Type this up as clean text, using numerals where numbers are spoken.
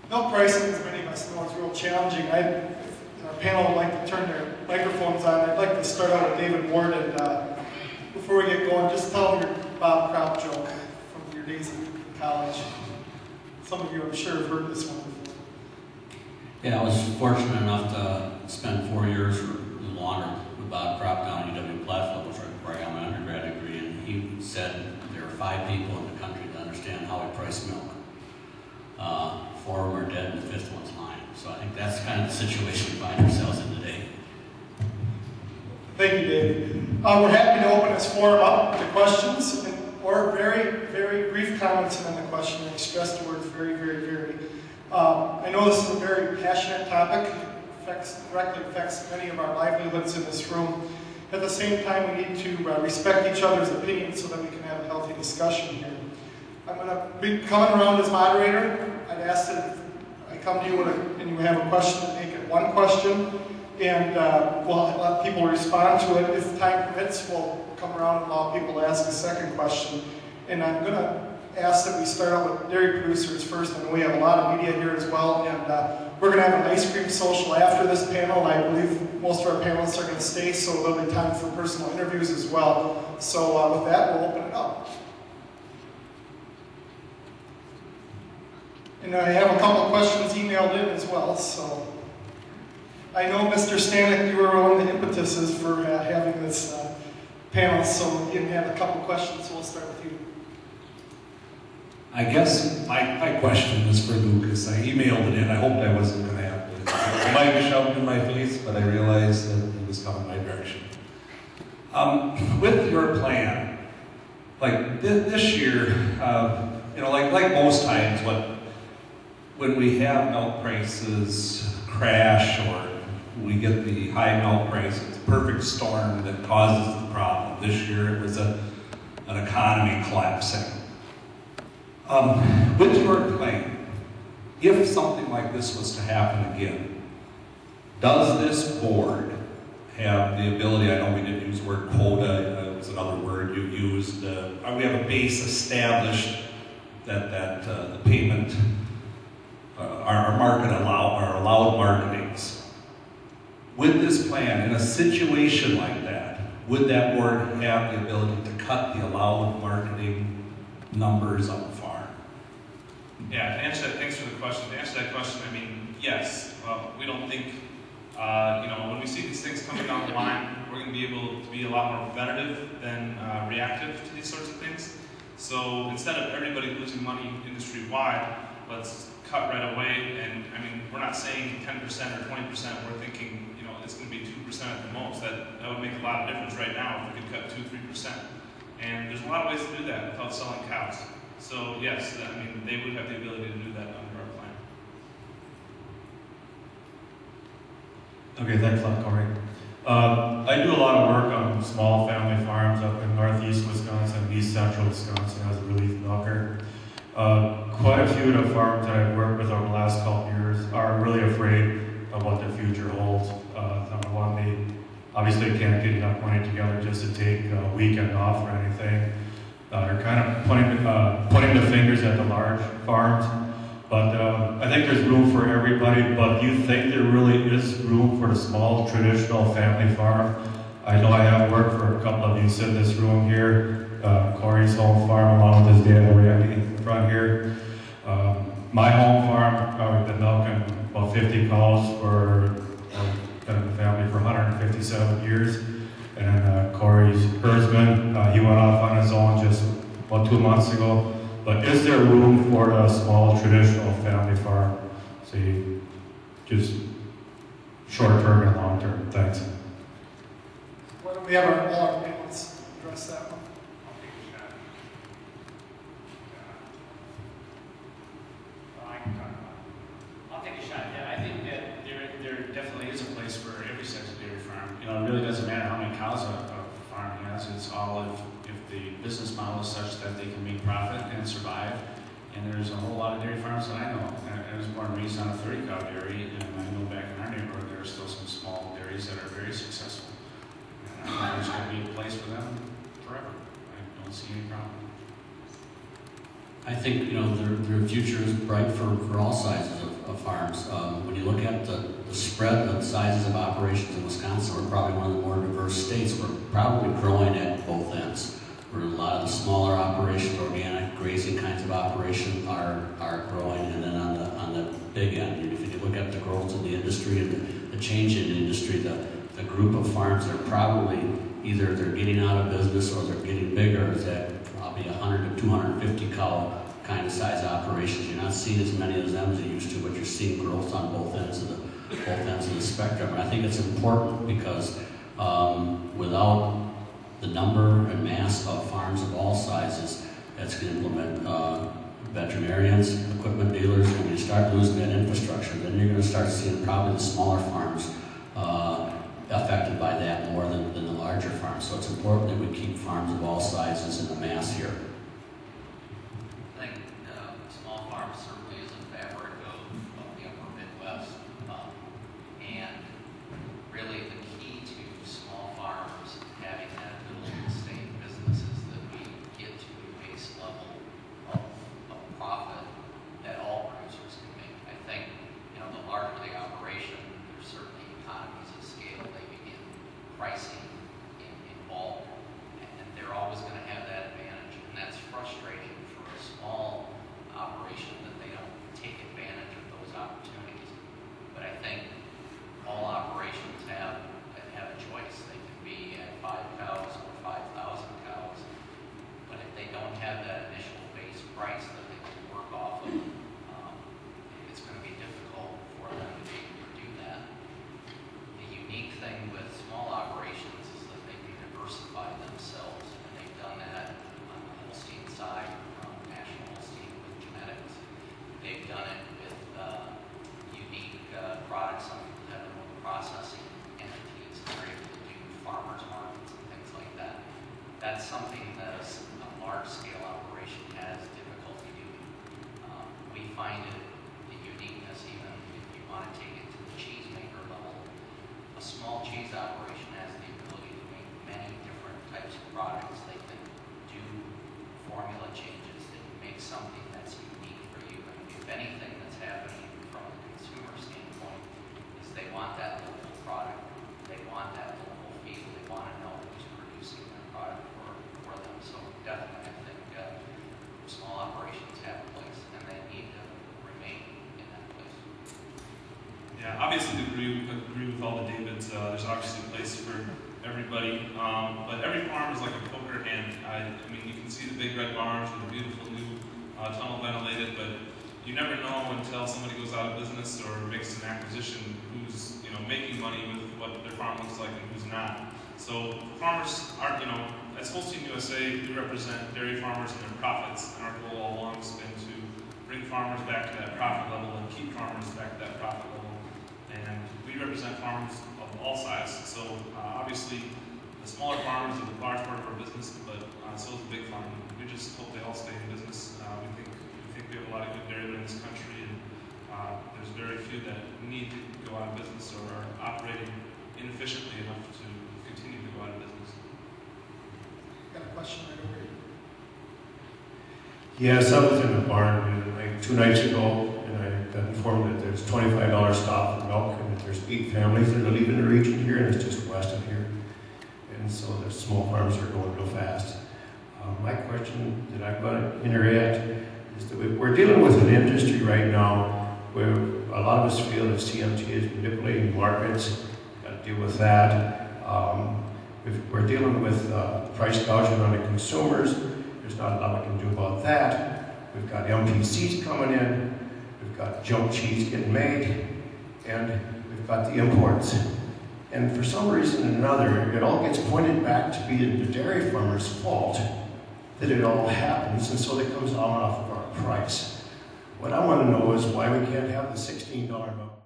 Milk pricing, as many of us know, is real challenging. If our panel would like to turn their microphones on, I'd like to start out with David Ward, and before we get going, just tell them your Bob Crop joke from your days in college. Some of you, I'm sure, have heard this one before. Yeah, I was fortunate enough to spend 4 years or longer with Bob Crop down at UW Platteville, which right where I got my undergrad degree, and he said there are 5 people in the country that understand how we price milk. 4 of them are dead and the 5th one's mine. So I think that's kind of the situation we find ourselves in today. Thank you, Dave. We're happy to open this forum up to questions or very, very brief comments on the question. I stress the words very, very, very. I know this is a very passionate topic. Directly affects many of our livelihoods in this room. At the same time, we need to respect each other's opinions so that we can have a healthy discussion here. I'm going to be coming around as moderator. I'd ask that if I come to you and you have a question, to make it one question, and we'll let people respond to it. If time permits, we'll come around and allow people to ask a second question. And I'm going to ask that we start out with dairy producers first. I know we have a lot of media here as well, and we're going to have an ice cream social after this panel, and I believe most of our panelists are going to stay, so there'll be time for personal interviews as well. So with that, we'll open it up. And I have a couple of questions emailed in as well, so I know, Mr. Stanek, you were one of the impetuses for having this panel, so you have a couple of questions, so we'll start with you. I guess my question is for Lucas. I emailed it in. I hoped I wasn't going to have to. It might have shoved in my face, but I realized that he was coming my direction. With your plan, like this year, you know, like most times, when we have milk prices crash or we get the high milk price, it's a perfect storm that causes the problem. This year it was an economy collapsing. With your plan, if something like this was to happen again, does this board have the ability, I know we didn't use the word quota, it was another word you used, we have a base established that the payment, our allowed marketings. With this plan, in a situation like that, would that board have the ability to cut the allowed marketing numbers up farm? Yeah, to answer that, thanks for the question. To answer that question, I mean, yes. We don't think, you know, when we see these things coming down the line, we're going to be able to be a lot more preventative than reactive to these sorts of things. So instead of everybody losing money industry-wide, let's cut right away. And I mean, we're not saying 10% or 20%. We're thinking, you know, it's going to be 2% at the most. That would make a lot of difference right now if we could cut 2-3%. And there's a lot of ways to do that without selling cows. So yes, I mean, they would have the ability to do that under our plan. Okay, thanks a lot, Corey. I do a lot of work on small family farms up in northeast Wisconsin, east central Wisconsin as a relief milker. Quite a few of the farms that I've worked with over the last couple of years are really afraid of what the future holds. Number one, they obviously can't get enough money together just to take a weekend off or anything. They're kind of pointing the fingers at the large farms. But I think there's room for everybody, but do you think there really is room for the small, traditional family farm? I know I have worked for a couple of you in this room here, Corey's home farm along with his dad, Randy, in front here. My home farm, I've been milking about 50 cows for, been in the family for 157 years. And then Corey's herdsman, he went off on his own just about 2 months ago. But is there room for a small, traditional family farm? See, just short-term and long-term. Thanks. Why don't we have all our panelists address that one? I'll take a shot. Yeah, I think that there definitely is a place for every size of dairy farm. You know, it really doesn't matter how many cows a farm has. It's all if the business model is such that they can make profit and survive. And there's a whole lot of dairy farms that I know. I was born and raised on a 30-cow dairy, and I know back in our neighborhood there are still some small dairies that are very successful. And I think there's going to be a place for them forever. I don't see any problem. I think, their future is bright for all sizes of farms. When you look at the spread of sizes of operations in Wisconsin, we're probably one of the more diverse states. We're probably growing at both ends. Where a lot of the smaller operations, organic grazing kinds of operations are growing, and then on the big end, if you look at the growth in the industry and the change in the industry, the group of farms that are probably either they're getting out of business or they're getting bigger is that probably 100 to 250 cow kind of size operations. You're not seeing as many of them as you used to, but you're seeing growth on both ends of the spectrum. And I think it's important because without the number and mass of farms of all sizes, that's going to implement veterinarians, equipment dealers, and when you start losing that infrastructure, then you're going to start seeing probably the smaller farms affected by that more than the larger farms. So it's important that we keep farms of all sizes in the mass here. I think small farms certainly is a fabric of the upper Midwest, and really the key to small farms having that ability to stay in business is that we get to a base level of profit that all producers can make. I think, the larger the operation, there's certainly economies of scale. They begin pricing in bulk, and they're always going to have that advantage, and that's frustrating for a small operation that they don't take advantage of those opportunities. But I think all operations have a choice. They can be at 5 cows or 5,000 cows, but if they don't have that initial base price that they can work off of, it's going to be difficult for them to be able to do that. The unique thing with small operations is that they can diversify themselves, and they've done that on the Holstein side, National Holstein with genetics. They've done it with unique products. Some people have their own processing entities. They're able to do farmers markets and things like that. That's something that a large-scale operation has difficulty doing. We find it the uniqueness, even if you want to take it to the cheesemaker level. A small cheese operation has the ability to make many different types of products. They can do formula changes that make something that's unique for you. And if anything that's happening from a consumer standpoint is they want that local product. They want that local feel. They want to know who's producing their product for them. So definitely, I think small operations have a place, and they need to remain in that place. Yeah, obviously agree with all the Davids. There's obviously a place for everybody, but every farm is like a poker hand. I mean, you can see the big red barns with the beautiful new tunnel ventilated, but you never know until somebody goes out of business or makes an acquisition who's making money with what their farm looks like and who's not. So farmers aren't, as Holstein USA, we represent dairy farmers and their profits, and our goal all along has been to bring farmers back to that profit level and keep farmers back to that profit level. And we represent farmers of all sizes. So obviously, the smaller farmers are the large part of our business, but so is the big farm. We just hope they all stay in business. We think we have a lot of good dairymen in this country, and there's very few that need to go out of business or are operating inefficiently enough to continue to go out of business. Got a question right over here. Yes, I was in a barn like 2 nights ago, and I got informed that there's $25 stop for milk, and that there's 8 families that live in the region here, and it's just west of here. And so the small farms are going real fast. My question that I'm going to enter at is that we're dealing with an industry right now where a lot of us feel that CMT is manipulating markets. Got to deal with that. We're dealing with price gouging on the consumers. There's not a lot we can do about that. We've got MPCs coming in. We've got junk cheese getting made. And we've got the imports. And for some reason or another, it all gets pointed back to being the dairy farmer's fault that it all happens, and so it comes on off of our price. What I want to know is why we can't have the $16 milk.